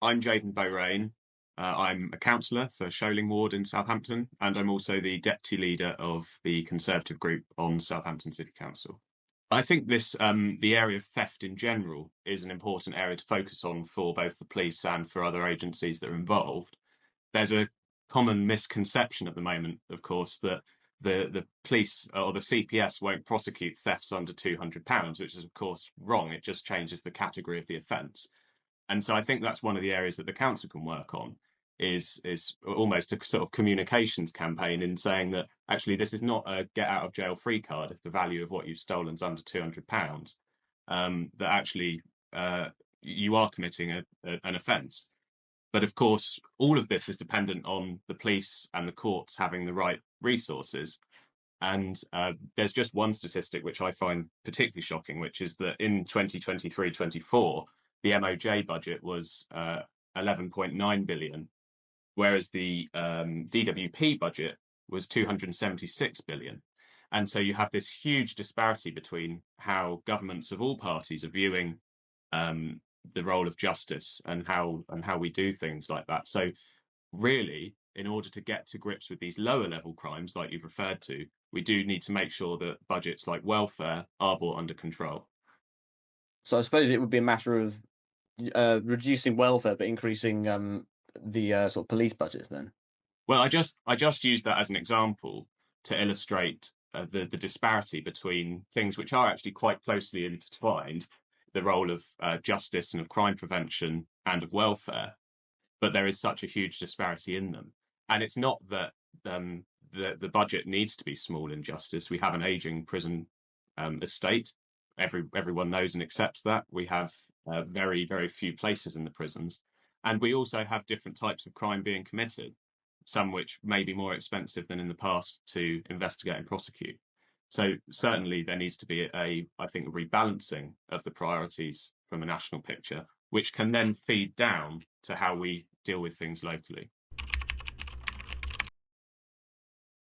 I'm Jaden Beaurain. I'm a councillor for Sholing Ward in Southampton, and I'm also the deputy leader of the Conservative group on Southampton City Council. I think the area of theft in general is an important area to focus on for both the police and for other agencies that are involved. There's a common misconception at the moment, of course, that the police or the CPS won't prosecute thefts under £200, which is of course wrong. It just changes the category of the offence. And so I think that's one of the areas that the council can work on is almost a sort of communications campaign in saying that actually this is not a get out of jail free card if the value of what you've stolen is under £200, that actually you are committing an offence. But of course, all of this is dependent on the police and the courts having the right resources. And there's just one statistic which I find particularly shocking, which is that in 2023-24, the MOJ budget was 11.9 billion, whereas the DWP budget was 276 billion. And so you have this huge disparity between how governments of all parties are viewing the role of justice and how we do things like that. So really, in order to get to grips with these lower level crimes, like you've referred to, we do need to make sure that budgets like welfare are brought under control. So I suppose it would be a matter of reducing welfare but increasing the sort of police budgets then. Well, I just used that as an example to illustrate the disparity between things which are actually quite closely intertwined, the role of justice and of crime prevention and of welfare, but there is such a huge disparity in them. And it's not that the budget needs to be small in justice. We have an ageing prison estate. Everyone knows and accepts that. We have very, very few places in the prisons. And we also have different types of crime being committed, some which may be more expensive than in the past to investigate and prosecute. So certainly there needs to be I think, a rebalancing of the priorities from a national picture, which can then feed down to how we deal with things locally.